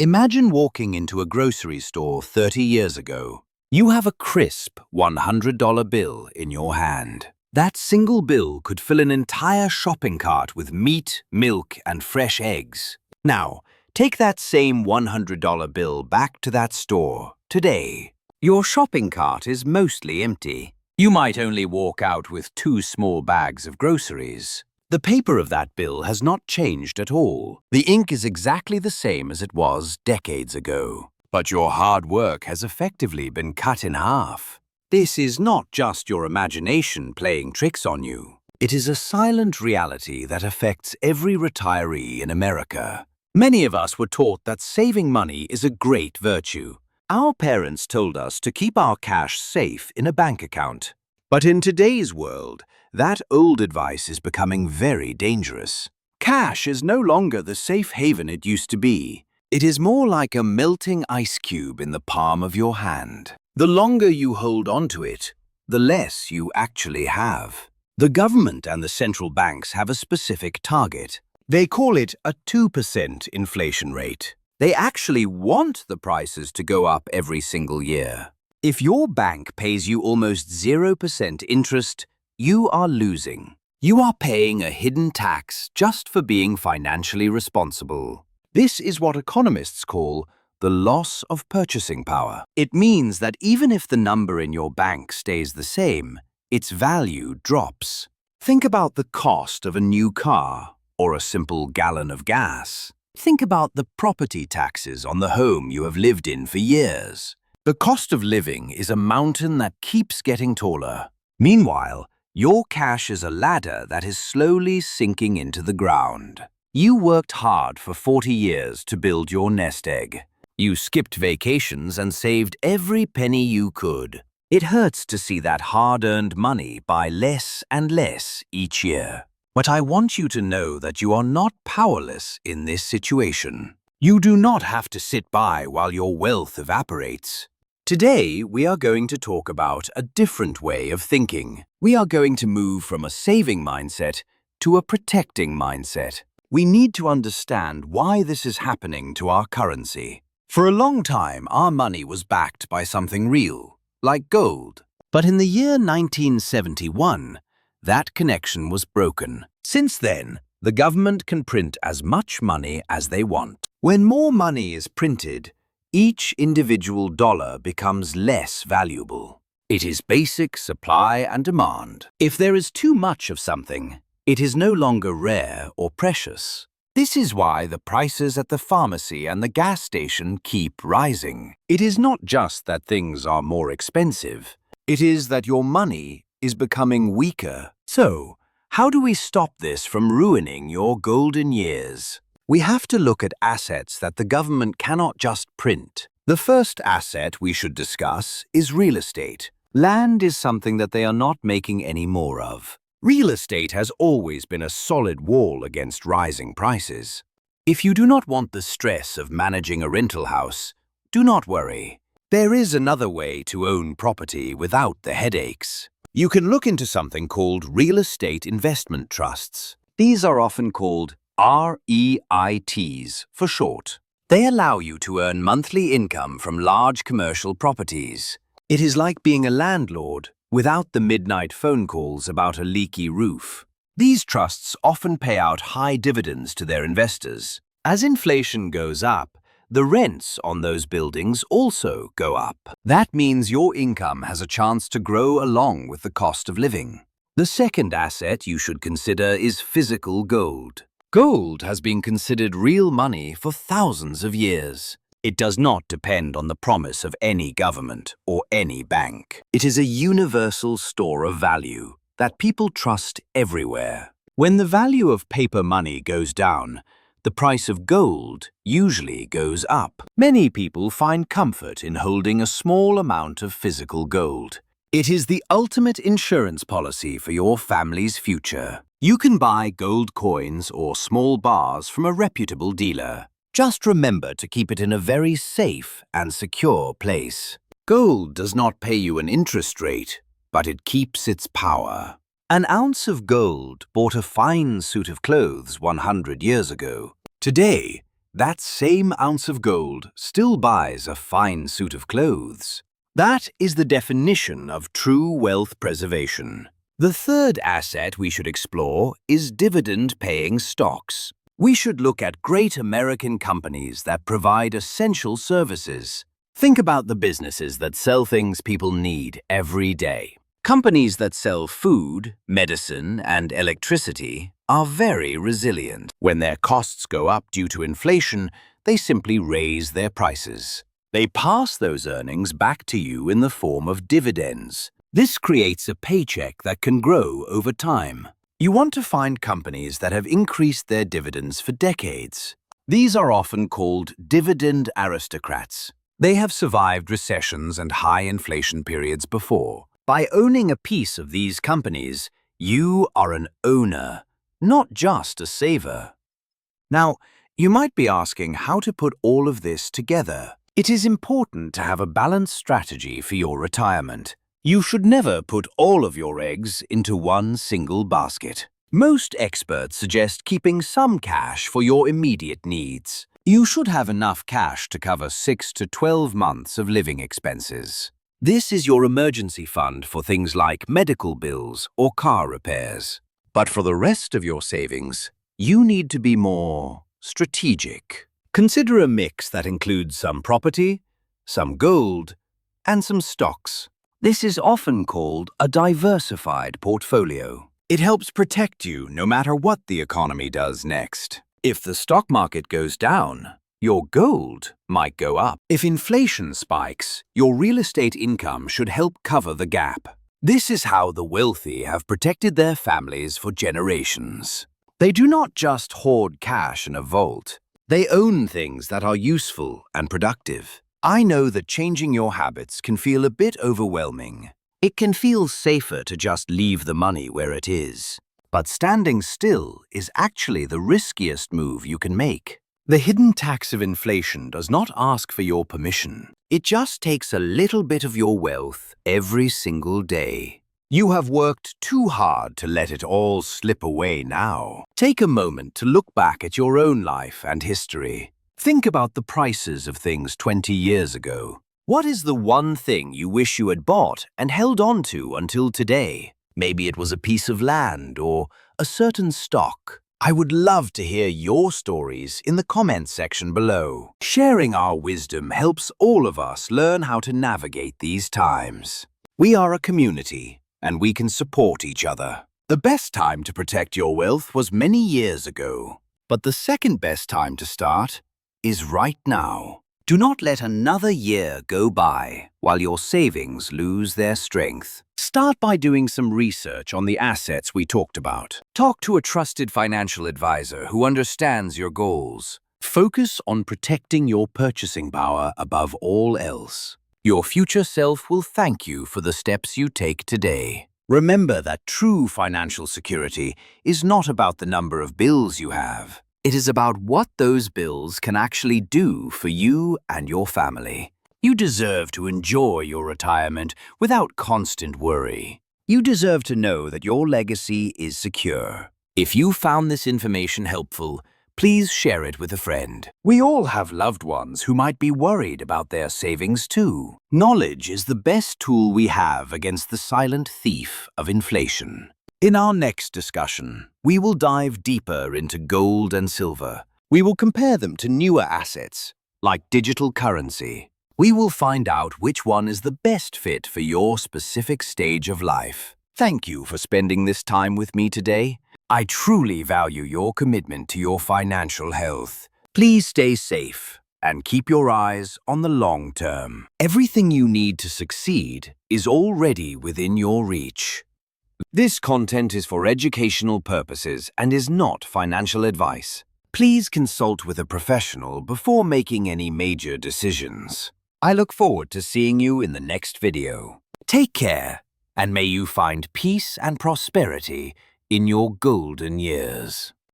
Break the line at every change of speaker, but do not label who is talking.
Imagine walking into a grocery store 30 years ago. You have a crisp $100 bill in your hand. That single bill could fill an entire shopping cart with meat, milk, and fresh eggs. Now, take that same $100 bill back to that store today. Your shopping cart is mostly empty. You might only walk out with 2 small bags of groceries. The paper of that bill has not changed at all. The ink is exactly the same as it was decades ago. But your hard work has effectively been cut in half. This is not just your imagination playing tricks on you. It is a silent reality that affects every retiree in America. Many of us were taught that saving money is a great virtue. Our parents told us to keep our cash safe in a bank account. But in today's world, that old advice is becoming very dangerous. Cash is no longer the safe haven it used to be. It is more like a melting ice cube in the palm of your hand. The longer you hold onto it, the less you actually have. The government and the central banks have a specific target. They call it a 2% inflation rate. They actually want the prices to go up every single year. If your bank pays you almost 0% interest, you are losing. You are paying a hidden tax just for being financially responsible. This is what economists call the loss of purchasing power. It means that even if the number in your bank stays the same, its value drops. Think about the cost of a new car or a simple gallon of gas. Think about the property taxes on the home you have lived in for years. The cost of living is a mountain that keeps getting taller. Meanwhile, your cash is a ladder that is slowly sinking into the ground. You worked hard for 40 years to build your nest egg. You skipped vacations and saved every penny you could. It hurts to see that hard-earned money buy less and less each year. But I want you to know that you are not powerless in this situation. You do not have to sit by while your wealth evaporates. Today, we are going to talk about a different way of thinking. We are going to move from a saving mindset to a protecting mindset. We need to understand why this is happening to our currency. For a long time, our money was backed by something real, like gold. But in the year 1971, that connection was broken. Since then, the government can print as much money as they want. When more money is printed, each individual dollar becomes less valuable. It is basic supply and demand. If there is too much of something, it is no longer rare or precious. This is why the prices at the pharmacy and the gas station keep rising. It is not just that things are more expensive. It is that your money is becoming weaker. So, how do we stop this from ruining your golden years? We have to look at assets that the government cannot just print. The first asset we should discuss is real estate. Land is something that they are not making any more of. Real estate has always been a solid wall against rising prices. If you do not want the stress of managing a rental house, do not worry. There is another way to own property without the headaches. You can look into something called real estate investment trusts. These are often called REITs for short. They allow you to earn monthly income from large commercial properties. It is like being a landlord without the midnight phone calls about a leaky roof. These trusts often pay out high dividends to their investors. As inflation goes up, the rents on those buildings also go up. That means your income has a chance to grow along with the cost of living. The second asset you should consider is physical gold. Gold has been considered real money for thousands of years. It does not depend on the promise of any government or any bank. It is a universal store of value that people trust everywhere. When the value of paper money goes down, the price of gold usually goes up. Many people find comfort in holding a small amount of physical gold. It is the ultimate insurance policy for your family's future. You can buy gold coins or small bars from a reputable dealer. Just remember to keep it in a very safe and secure place. Gold does not pay you an interest rate, but it keeps its power. An ounce of gold bought a fine suit of clothes 100 years ago. Today, that same ounce of gold still buys a fine suit of clothes. That is the definition of true wealth preservation. The third asset we should explore is dividend-paying stocks. We should look at great American companies that provide essential services. Think about the businesses that sell things people need every day. Companies that sell food, medicine, and electricity are very resilient. When their costs go up due to inflation, they simply raise their prices. They pass those earnings back to you in the form of dividends. This creates a paycheck that can grow over time. You want to find companies that have increased their dividends for decades. These are often called dividend aristocrats. They have survived recessions and high inflation periods before. By owning a piece of these companies, you are an owner, not just a saver. Now, you might be asking how to put all of this together. It is important to have a balanced strategy for your retirement. You should never put all of your eggs into one single basket. Most experts suggest keeping some cash for your immediate needs. You should have enough cash to cover 6 to 12 months of living expenses. This is your emergency fund for things like medical bills or car repairs. But for the rest of your savings, you need to be more strategic. Consider a mix that includes some property, some gold, and some stocks. This is often called a diversified portfolio. It helps protect you no matter what the economy does next. If the stock market goes down, your gold might go up. If inflation spikes, your real estate income should help cover the gap. This is how the wealthy have protected their families for generations. They do not just hoard cash in a vault. They own things that are useful and productive. I know that changing your habits can feel a bit overwhelming. It can feel safer to just leave the money where it is. But standing still is actually the riskiest move you can make. The hidden tax of inflation does not ask for your permission. It just takes a little bit of your wealth every single day. You have worked too hard to let it all slip away now. Take a moment to look back at your own life and history. Think about the prices of things 20 years ago. What is the one thing you wish you had bought and held on to until today? Maybe it was a piece of land or a certain stock. I would love to hear your stories in the comments section below. Sharing our wisdom helps all of us learn how to navigate these times. We are a community, and we can support each other. The best time to protect your wealth was many years ago, but the second best time to start is right now. Do not let another year go by while your savings lose their strength. Start by doing some research on the assets we talked about. Talk to a trusted financial advisor who understands your goals. Focus on protecting your purchasing power above all else. Your future self will thank you for the steps you take today. Remember that true financial security is not about the number of bills you have. It is about what those bills can actually do for you and your family. You deserve to enjoy your retirement without constant worry. You deserve to know that your legacy is secure. If you found this information helpful, please share it with a friend. We all have loved ones who might be worried about their savings too. Knowledge is the best tool we have against the silent thief of inflation. In our next discussion, we will dive deeper into gold and silver. We will compare them to newer assets, like digital currency. We will find out which one is the best fit for your specific stage of life. Thank you for spending this time with me today. I truly value your commitment to your financial health. Please stay safe and keep your eyes on the long term. Everything you need to succeed is already within your reach. This content is for educational purposes and is not financial advice. Please consult with a professional before making any major decisions. I look forward to seeing you in the next video. Take care, and may you find peace and prosperity in your golden years.